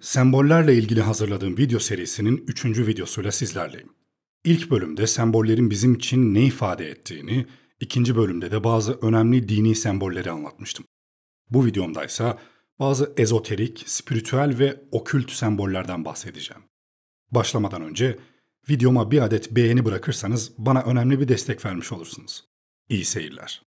Sembollerle ilgili hazırladığım video serisinin 3. videosuyla sizlerleyim. İlk bölümde sembollerin bizim için ne ifade ettiğini, ikinci bölümde de bazı önemli dini sembolleri anlatmıştım. Bu videomda ise bazı ezoterik, spiritüel ve okült sembollerden bahsedeceğim. Başlamadan önce videoma bir adet beğeni bırakırsanız bana önemli bir destek vermiş olursunuz. İyi seyirler.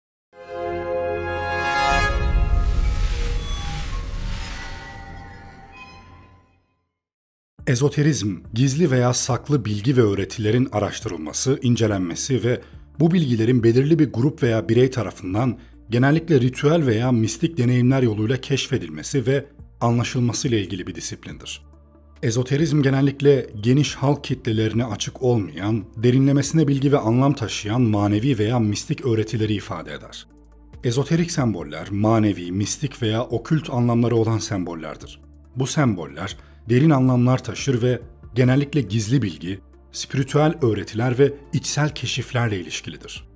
Ezoterizm, gizli veya saklı bilgi ve öğretilerin araştırılması, incelenmesi ve bu bilgilerin belirli bir grup veya birey tarafından genellikle ritüel veya mistik deneyimler yoluyla keşfedilmesi ve anlaşılması ile ilgili bir disiplindir. Ezoterizm genellikle geniş halk kitlelerine açık olmayan, derinlemesine bilgi ve anlam taşıyan manevi veya mistik öğretileri ifade eder. Ezoterik semboller, manevi, mistik veya okült anlamları olan sembollerdir. Bu semboller, derin anlamlar taşır ve genellikle gizli bilgi, spiritüel öğretiler ve içsel keşiflerle ilişkilidir.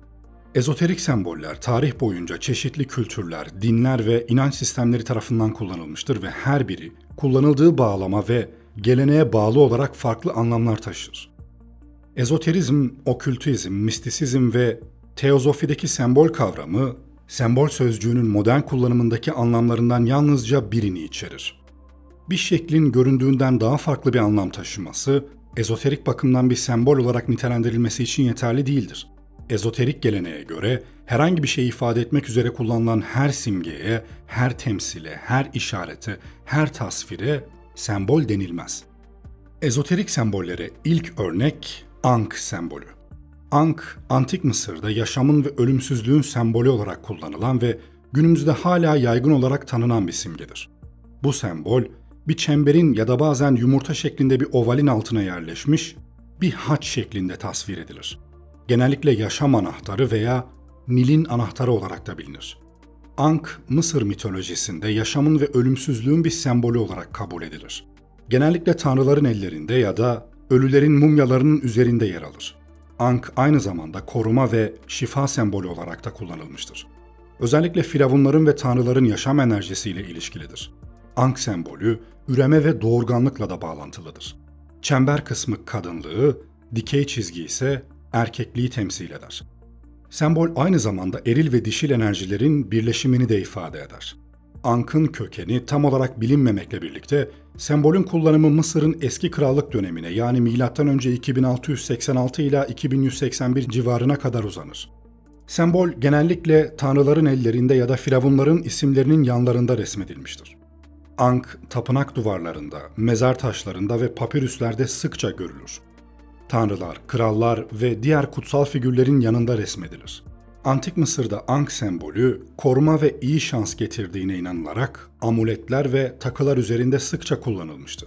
Ezoterik semboller tarih boyunca çeşitli kültürler, dinler ve inanç sistemleri tarafından kullanılmıştır ve her biri kullanıldığı bağlama ve geleneğe bağlı olarak farklı anlamlar taşır. Ezoterizm, okültizm, mistisizm ve teozofideki sembol kavramı, sembol sözcüğünün modern kullanımındaki anlamlarından yalnızca birini içerir. Bir şeklin göründüğünden daha farklı bir anlam taşıması, ezoterik bakımdan bir sembol olarak nitelendirilmesi için yeterli değildir. Ezoterik geleneğe göre herhangi bir şeyi ifade etmek üzere kullanılan her simgeye, her temsile, her işarete, her tasvire sembol denilmez. Ezoterik sembollere ilk örnek Ankh sembolü. Ankh, Antik Mısır'da yaşamın ve ölümsüzlüğün sembolü olarak kullanılan ve günümüzde hala yaygın olarak tanınan bir simgedir. Bu sembol, bir çemberin ya da bazen yumurta şeklinde bir ovalin altına yerleşmiş, bir haç şeklinde tasvir edilir. Genellikle yaşam anahtarı veya Nil'in anahtarı olarak da bilinir. Ankh, Mısır mitolojisinde yaşamın ve ölümsüzlüğün bir sembolü olarak kabul edilir. Genellikle tanrıların ellerinde ya da ölülerin mumyalarının üzerinde yer alır. Ankh aynı zamanda koruma ve şifa sembolü olarak da kullanılmıştır. Özellikle firavunların ve tanrıların yaşam enerjisiyle ilişkilidir. Ankh sembolü, üreme ve doğurganlıkla da bağlantılıdır. Çember kısmı kadınlığı, dikey çizgi ise erkekliği temsil eder. Sembol aynı zamanda eril ve dişil enerjilerin birleşimini de ifade eder. Ankh'ın kökeni tam olarak bilinmemekle birlikte, sembolün kullanımı Mısır'ın eski krallık dönemine yani M.Ö. 2686 ila 2181 civarına kadar uzanır. Sembol genellikle tanrıların ellerinde ya da firavunların isimlerinin yanlarında resmedilmiştir. Ankh, tapınak duvarlarında, mezar taşlarında ve papirüslerde sıkça görülür. Tanrılar, krallar ve diğer kutsal figürlerin yanında resmedilir. Antik Mısır'da Ankh sembolü, koruma ve iyi şans getirdiğine inanılarak amuletler ve takılar üzerinde sıkça kullanılmıştı.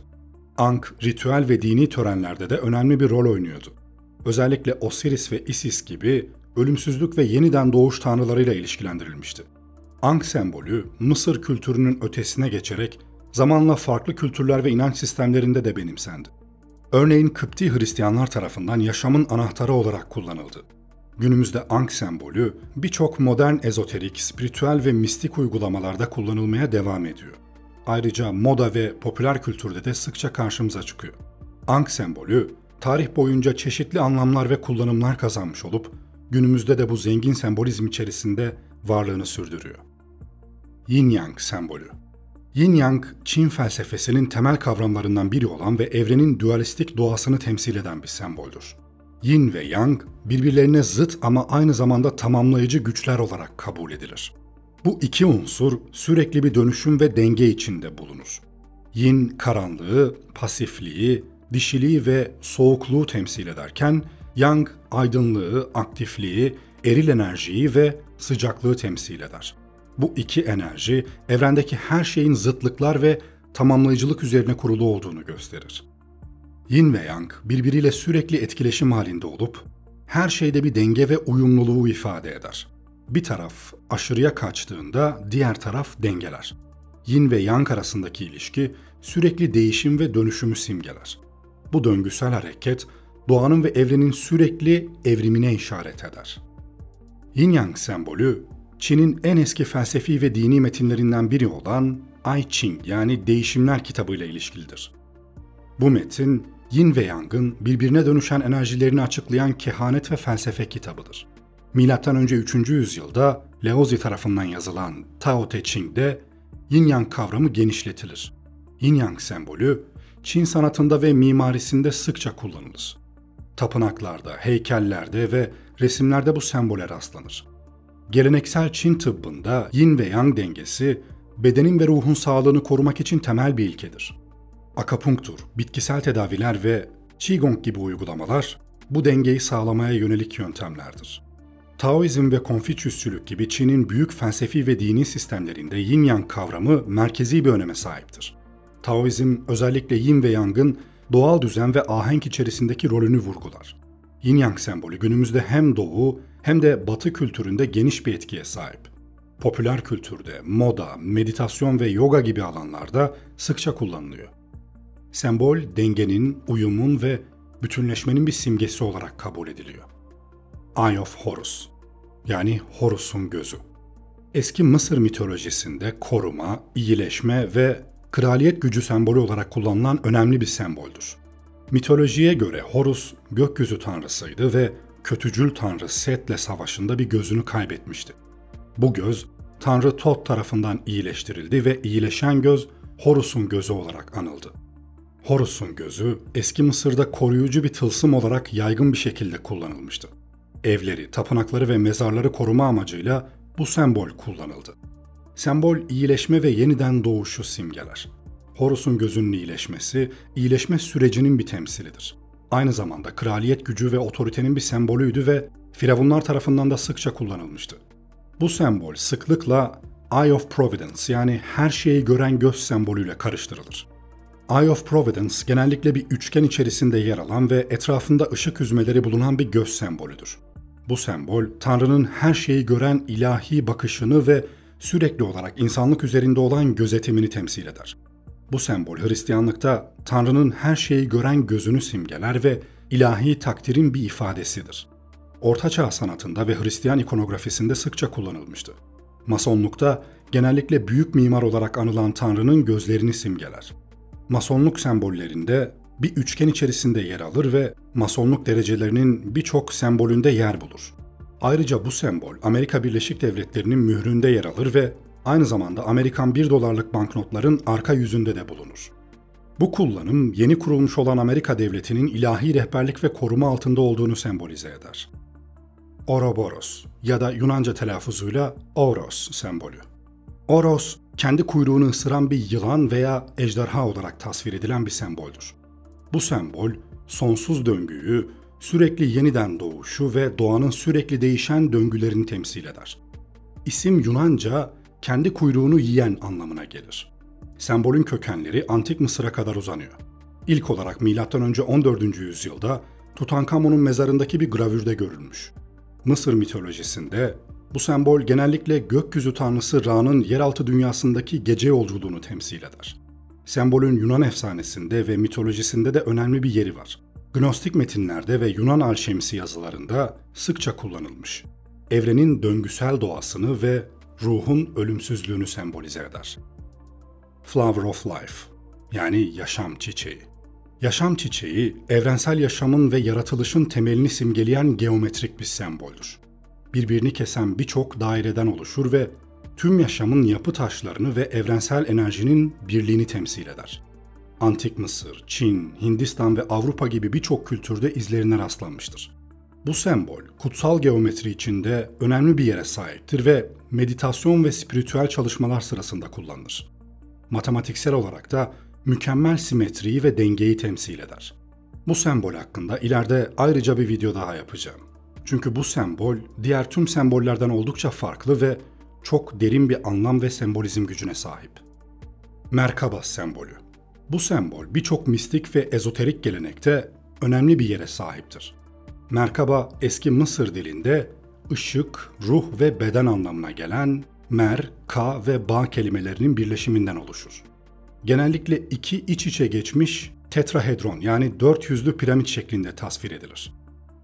Ankh, ritüel ve dini törenlerde de önemli bir rol oynuyordu. Özellikle Osiris ve Isis gibi ölümsüzlük ve yeniden doğuş tanrılarıyla ilişkilendirilmişti. Ankh sembolü, Mısır kültürünün ötesine geçerek zamanla farklı kültürler ve inanç sistemlerinde de benimsendi. Örneğin Kıpti Hristiyanlar tarafından yaşamın anahtarı olarak kullanıldı. Günümüzde Ankh sembolü birçok modern ezoterik, spiritüel ve mistik uygulamalarda kullanılmaya devam ediyor. Ayrıca moda ve popüler kültürde de sıkça karşımıza çıkıyor. Ankh sembolü, tarih boyunca çeşitli anlamlar ve kullanımlar kazanmış olup, günümüzde de bu zengin sembolizm içerisinde varlığını sürdürüyor. Yin-Yang sembolü. Yin-Yang, Çin felsefesinin temel kavramlarından biri olan ve evrenin dualistik doğasını temsil eden bir semboldür. Yin ve Yang, birbirlerine zıt ama aynı zamanda tamamlayıcı güçler olarak kabul edilir. Bu iki unsur sürekli bir dönüşüm ve denge içinde bulunur. Yin, karanlığı, pasifliği, dişiliği ve soğukluğu temsil ederken, Yang, aydınlığı, aktifliği, eril enerjiyi ve sıcaklığı temsil eder. Bu iki enerji, evrendeki her şeyin zıtlıklar ve tamamlayıcılık üzerine kurulu olduğunu gösterir. Yin ve Yang birbiriyle sürekli etkileşim halinde olup, her şeyde bir denge ve uyumluluğu ifade eder. Bir taraf aşırıya kaçtığında diğer taraf dengeler. Yin ve Yang arasındaki ilişki sürekli değişim ve dönüşümü simgeler. Bu döngüsel hareket, doğanın ve evrenin sürekli evrimine işaret eder. Yin-Yang sembolü, Çin'in en eski felsefi ve dini metinlerinden biri olan I Ching yani Değişimler kitabı ile ilişkilidir. Bu metin, Yin ve Yang'ın birbirine dönüşen enerjilerini açıklayan kehanet ve felsefe kitabıdır. Milattan önce 3. yüzyılda Laozi tarafından yazılan Tao Te Ching'de Yin Yang kavramı genişletilir. Yin Yang sembolü Çin sanatında ve mimarisinde sıkça kullanılır. Tapınaklarda, heykellerde ve resimlerde bu sembole rastlanır. Geleneksel Çin tıbbında Yin ve Yang dengesi bedenin ve ruhun sağlığını korumak için temel bir ilkedir. Akupunktur, bitkisel tedaviler ve Qigong gibi uygulamalar bu dengeyi sağlamaya yönelik yöntemlerdir. Taoizm ve Konfüçyüsçülük gibi Çin'in büyük felsefi ve dini sistemlerinde Yin-Yang kavramı merkezi bir öneme sahiptir. Taoizm özellikle Yin ve Yang'ın doğal düzen ve ahenk içerisindeki rolünü vurgular. Yin-Yang sembolü günümüzde hem Doğu hem de Batı kültüründe geniş bir etkiye sahip. Popüler kültürde, moda, meditasyon ve yoga gibi alanlarda sıkça kullanılıyor. Sembol, dengenin, uyumun ve bütünleşmenin bir simgesi olarak kabul ediliyor. Eye of Horus, yani Horus'un gözü. Eski Mısır mitolojisinde koruma, iyileşme ve kraliyet gücü sembolü olarak kullanılan önemli bir semboldür. Mitolojiye göre Horus gökyüzü tanrısıydı ve kötücül tanrı Set'le savaşında bir gözünü kaybetmişti. Bu göz, tanrı Tot tarafından iyileştirildi ve iyileşen göz Horus'un gözü olarak anıldı. Horus'un gözü, eski Mısır'da koruyucu bir tılsım olarak yaygın bir şekilde kullanılmıştı. Evleri, tapınakları ve mezarları koruma amacıyla bu sembol kullanıldı. Sembol, iyileşme ve yeniden doğuşu simgeler. Horus'un gözünün iyileşmesi, iyileşme sürecinin bir temsilidir. Aynı zamanda kraliyet gücü ve otoritenin bir sembolüydü ve firavunlar tarafından da sıkça kullanılmıştı. Bu sembol sıklıkla Eye of Providence yani her şeyi gören göz sembolüyle karıştırılır. Eye of Providence genellikle bir üçgen içerisinde yer alan ve etrafında ışık hüzmeleri bulunan bir göz sembolüdür. Bu sembol, Tanrı'nın her şeyi gören ilahi bakışını ve sürekli olarak insanlık üzerinde olan gözetimini temsil eder. Bu sembol Hristiyanlıkta Tanrı'nın her şeyi gören gözünü simgeler ve ilahi takdirin bir ifadesidir. Ortaçağ sanatında ve Hristiyan ikonografisinde sıkça kullanılmıştı. Masonlukta genellikle büyük mimar olarak anılan Tanrı'nın gözlerini simgeler. Masonluk sembollerinde bir üçgen içerisinde yer alır ve Masonluk derecelerinin birçok sembolünde yer bulur. Ayrıca bu sembol Amerika Birleşik Devletleri'nin mühründe yer alır ve aynı zamanda Amerikan 1 dolarlık banknotların arka yüzünde de bulunur. Bu kullanım yeni kurulmuş olan Amerika Devleti'nin ilahi rehberlik ve koruma altında olduğunu sembolize eder. Ouroboros ya da Yunanca telaffuzuyla Ouros sembolü. Ouros, kendi kuyruğunu ısıran bir yılan veya ejderha olarak tasvir edilen bir semboldür. Bu sembol, sonsuz döngüyü, sürekli yeniden doğuşu ve doğanın sürekli değişen döngülerini temsil eder. İsim Yunanca, kendi kuyruğunu yiyen anlamına gelir. Sembolün kökenleri Antik Mısır'a kadar uzanıyor. İlk olarak M.Ö. 14. yüzyılda Tutankamon'un mezarındaki bir gravürde görülmüş. Mısır mitolojisinde bu sembol genellikle gökyüzü tanrısı Ra'nın yeraltı dünyasındaki gece yolculuğunu temsil eder. Sembolün Yunan efsanesinde ve mitolojisinde de önemli bir yeri var. Gnostik metinlerde ve Yunan alşemisi yazılarında sıkça kullanılmış. Evrenin döngüsel doğasını ve ruhun ölümsüzlüğünü sembolize eder. Flower of Life, yani yaşam çiçeği. Yaşam çiçeği, evrensel yaşamın ve yaratılışın temelini simgeleyen geometrik bir semboldür. Birbirini kesen birçok daireden oluşur ve tüm yaşamın yapı taşlarını ve evrensel enerjinin birliğini temsil eder. Antik Mısır, Çin, Hindistan ve Avrupa gibi birçok kültürde izlerine rastlanmıştır. Bu sembol, kutsal geometri içinde önemli bir yere sahiptir ve meditasyon ve spiritüel çalışmalar sırasında kullanılır. Matematiksel olarak da mükemmel simetriyi ve dengeyi temsil eder. Bu sembol hakkında ileride ayrıca bir video daha yapacağım. Çünkü bu sembol diğer tüm sembollerden oldukça farklı ve çok derin bir anlam ve sembolizm gücüne sahip. Merkaba sembolü. Bu sembol birçok mistik ve ezoterik gelenekte önemli bir yere sahiptir. Merkaba eski Mısır dilinde ışık, ruh ve beden anlamına gelen mer, ka ve ba kelimelerinin birleşiminden oluşur. Genellikle iki iç içe geçmiş tetrahedron yani 4 yüzlü piramit şeklinde tasvir edilir.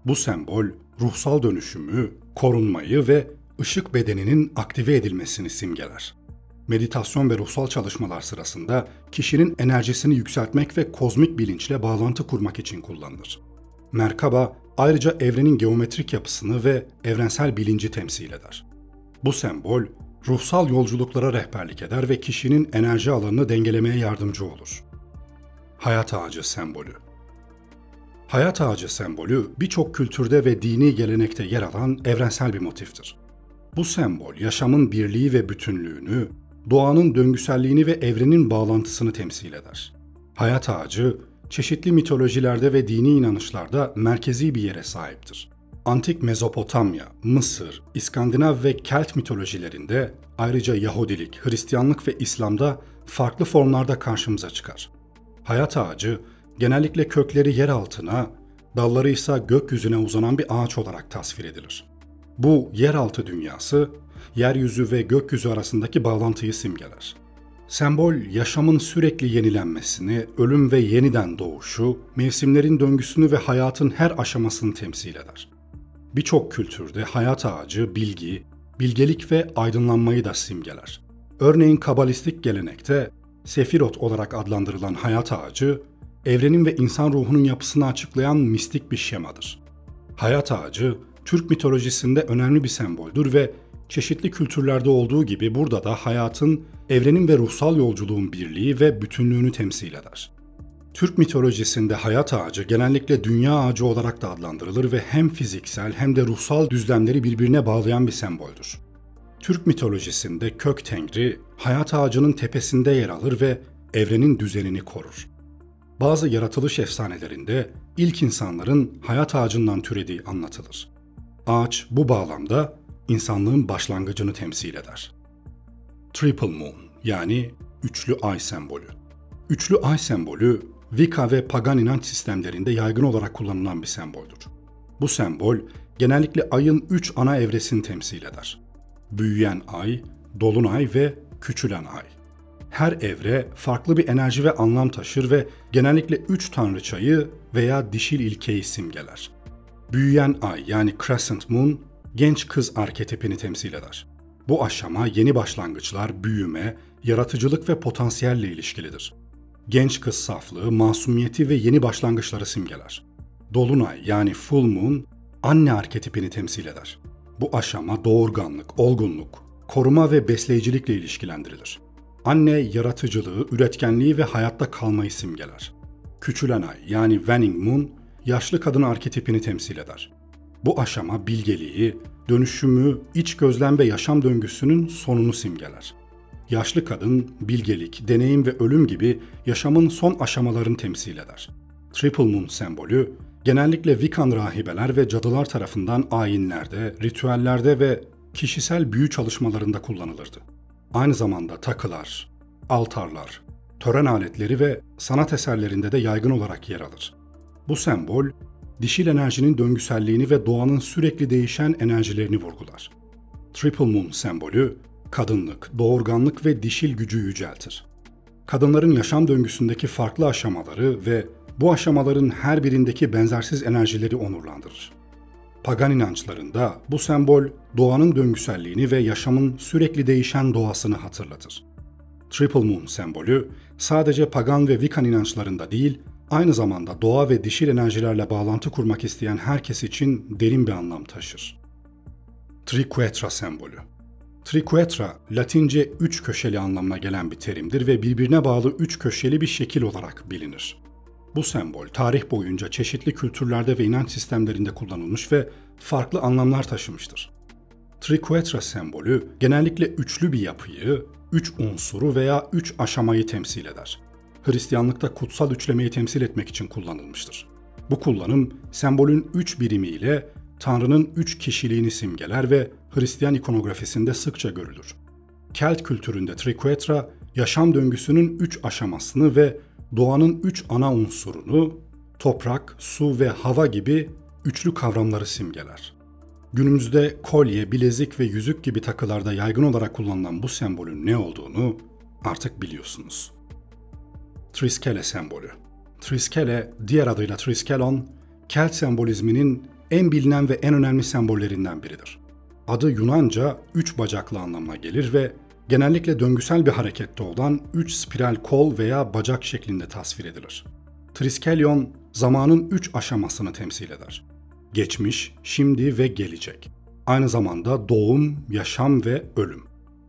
Bu sembol ruhsal dönüşümü, korunmayı ve ışık bedeninin aktive edilmesini simgeler. Meditasyon ve ruhsal çalışmalar sırasında kişinin enerjisini yükseltmek ve kozmik bilinçle bağlantı kurmak için kullanılır. Merkaba ayrıca evrenin geometrik yapısını ve evrensel bilinci temsil eder. Bu sembol, ruhsal yolculuklara rehberlik eder ve kişinin enerji alanını dengelemeye yardımcı olur. Hayat ağacı sembolü. Hayat ağacı sembolü birçok kültürde ve dini gelenekte yer alan evrensel bir motiftir. Bu sembol yaşamın birliği ve bütünlüğünü, doğanın döngüselliğini ve evrenin bağlantısını temsil eder. Hayat ağacı, çeşitli mitolojilerde ve dini inanışlarda merkezi bir yere sahiptir. Antik Mezopotamya, Mısır, İskandinav ve Kelt mitolojilerinde, ayrıca Yahudilik, Hristiyanlık ve İslam'da farklı formlarda karşımıza çıkar. Hayat ağacı, genellikle kökleri yer altına, dalları ise gökyüzüne uzanan bir ağaç olarak tasvir edilir. Bu yeraltı dünyası, yeryüzü ve gökyüzü arasındaki bağlantıyı simgeler. Sembol, yaşamın sürekli yenilenmesini, ölüm ve yeniden doğuşu, mevsimlerin döngüsünü ve hayatın her aşamasını temsil eder. Birçok kültürde hayat ağacı, bilgi, bilgelik ve aydınlanmayı da simgeler. Örneğin Kabalistik gelenekte, Sefirot olarak adlandırılan hayat ağacı, evrenin ve insan ruhunun yapısını açıklayan mistik bir şemadır. Hayat ağacı, Türk mitolojisinde önemli bir semboldür ve çeşitli kültürlerde olduğu gibi burada da hayatın, evrenin ve ruhsal yolculuğun birliği ve bütünlüğünü temsil eder. Türk mitolojisinde hayat ağacı genellikle dünya ağacı olarak da adlandırılır ve hem fiziksel hem de ruhsal düzlemleri birbirine bağlayan bir semboldür. Türk mitolojisinde kök tengri, hayat ağacının tepesinde yer alır ve evrenin düzenini korur. Bazı yaratılış efsanelerinde ilk insanların hayat ağacından türediği anlatılır. Ağaç bu bağlamda insanlığın başlangıcını temsil eder. Triple Moon yani üçlü ay sembolü. Üçlü ay sembolü Wicca ve pagan inanç sistemlerinde yaygın olarak kullanılan bir semboldür. Bu sembol genellikle ayın 3 ana evresini temsil eder. Büyüyen ay, dolunay ve küçülen ay. Her evre farklı bir enerji ve anlam taşır ve genellikle 3 tanrıçayı veya dişil ilkeyi simgeler. Büyüyen ay yani Crescent Moon, genç kız arketipini temsil eder. Bu aşama yeni başlangıçlar, büyüme, yaratıcılık ve potansiyelle ilişkilidir. Genç kız saflığı, masumiyeti ve yeni başlangıçları simgeler. Dolunay yani Full Moon, anne arketipini temsil eder. Bu aşama doğurganlık, olgunluk, koruma ve besleyicilikle ilişkilendirilir. Anne yaratıcılığı, üretkenliği ve hayatta kalmayı simgeler. Küçülen ay yani Waning Moon, yaşlı kadın arketipini temsil eder. Bu aşama bilgeliği, dönüşümü, iç gözlem ve yaşam döngüsünün sonunu simgeler. Yaşlı kadın, bilgelik, deneyim ve ölüm gibi yaşamın son aşamalarını temsil eder. Triple Moon sembolü, genellikle Wiccan rahibeler ve cadılar tarafından ayinlerde, ritüellerde ve kişisel büyü çalışmalarında kullanılırdı. Aynı zamanda takılar, altarlar, tören aletleri ve sanat eserlerinde de yaygın olarak yer alır. Bu sembol, dişil enerjinin döngüselliğini ve doğanın sürekli değişen enerjilerini vurgular. Triple Moon sembolü, kadınlık, doğurganlık ve dişil gücü yüceltir. Kadınların yaşam döngüsündeki farklı aşamaları ve bu aşamaların her birindeki benzersiz enerjileri onurlandırır. Pagan inançlarında bu sembol doğanın döngüselliğini ve yaşamın sürekli değişen doğasını hatırlatır. Triple Moon sembolü sadece pagan ve Wiccan inançlarında değil, aynı zamanda doğa ve dişil enerjilerle bağlantı kurmak isteyen herkes için derin bir anlam taşır. Triquetra sembolü. Triquetra, Latince üç köşeli anlamına gelen bir terimdir ve birbirine bağlı üç köşeli bir şekil olarak bilinir. Bu sembol tarih boyunca çeşitli kültürlerde ve inanç sistemlerinde kullanılmış ve farklı anlamlar taşımıştır. Triquetra sembolü genellikle üçlü bir yapıyı, üç unsuru veya üç aşamayı temsil eder. Hristiyanlıkta kutsal üçlemeyi temsil etmek için kullanılmıştır. Bu kullanım, sembolün üç birimiyle Tanrı'nın üç kişiliğini simgeler ve Hristiyan ikonografisinde sıkça görülür. Kelt kültüründe Triquetra, yaşam döngüsünün üç aşamasını ve doğanın üç ana unsurunu, toprak, su ve hava gibi üçlü kavramları simgeler. Günümüzde kolye, bilezik ve yüzük gibi takılarda yaygın olarak kullanılan bu sembolün ne olduğunu artık biliyorsunuz. Triskele sembolü. Triskele, diğer adıyla Triskelon, Kelt sembolizminin en bilinen ve en önemli sembollerinden biridir. Adı Yunanca üç bacaklı anlamına gelir ve genellikle döngüsel bir harekette olan 3 spiral kol veya bacak şeklinde tasvir edilir. Triskelion, zamanın 3 aşamasını temsil eder. Geçmiş, şimdi ve gelecek. Aynı zamanda doğum, yaşam ve ölüm.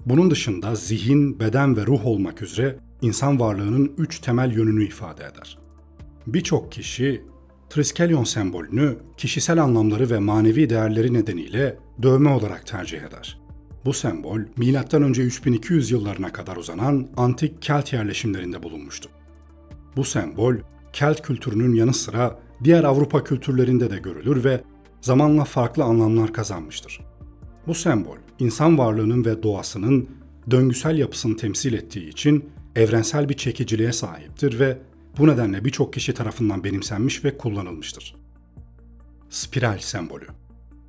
Bunun dışında zihin, beden ve ruh olmak üzere insan varlığının 3 temel yönünü ifade eder. Birçok kişi Triskelion sembolünü kişisel anlamları ve manevi değerleri nedeniyle dövme olarak tercih eder. Bu sembol, M.Ö. 3200 yıllarına kadar uzanan antik Kelt yerleşimlerinde bulunmuştu. Bu sembol, Kelt kültürünün yanı sıra diğer Avrupa kültürlerinde de görülür ve zamanla farklı anlamlar kazanmıştır. Bu sembol, insan varlığının ve doğasının döngüsel yapısını temsil ettiği için evrensel bir çekiciliğe sahiptir ve bu nedenle birçok kişi tarafından benimsenmiş ve kullanılmıştır. Spiral sembolü.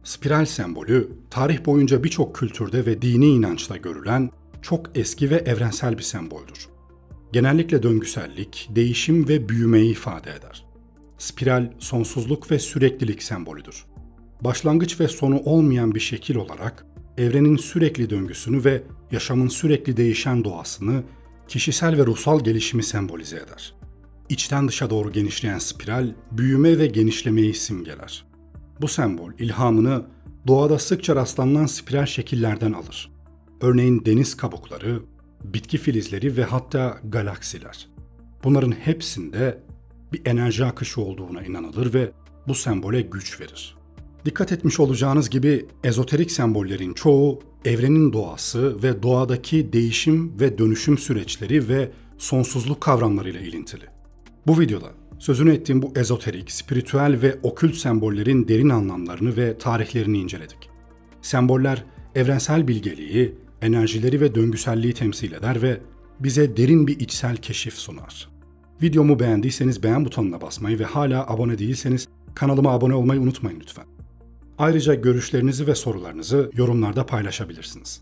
Spiral sembolü, tarih boyunca birçok kültürde ve dini inançta görülen çok eski ve evrensel bir semboldür. Genellikle döngüsellik, değişim ve büyümeyi ifade eder. Spiral, sonsuzluk ve süreklilik sembolüdür. Başlangıç ve sonu olmayan bir şekil olarak, evrenin sürekli döngüsünü ve yaşamın sürekli değişen doğasını, kişisel ve ruhsal gelişimi sembolize eder. İçten dışa doğru genişleyen spiral, büyüme ve genişlemeyi simgeler. Bu sembol, ilhamını doğada sıkça rastlanan spiral şekillerden alır. Örneğin deniz kabukları, bitki filizleri ve hatta galaksiler. Bunların hepsinde bir enerji akışı olduğuna inanılır ve bu sembole güç verir. Dikkat etmiş olacağınız gibi ezoterik sembollerin çoğu evrenin doğası ve doğadaki değişim ve dönüşüm süreçleri ve sonsuzluk kavramlarıyla ilintili. Bu videoda sözünü ettiğim bu ezoterik, spiritüel ve okült sembollerin derin anlamlarını ve tarihlerini inceledik. Semboller evrensel bilgeliği, enerjileri ve döngüselliği temsil eder ve bize derin bir içsel keşif sunar. Videomu beğendiyseniz beğen butonuna basmayı ve hala abone değilseniz kanalıma abone olmayı unutmayın lütfen. Ayrıca görüşlerinizi ve sorularınızı yorumlarda paylaşabilirsiniz.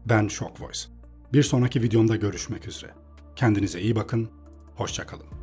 Ben Shock Voice. Bir sonraki videomda görüşmek üzere. Kendinize iyi bakın, hoşça kalın.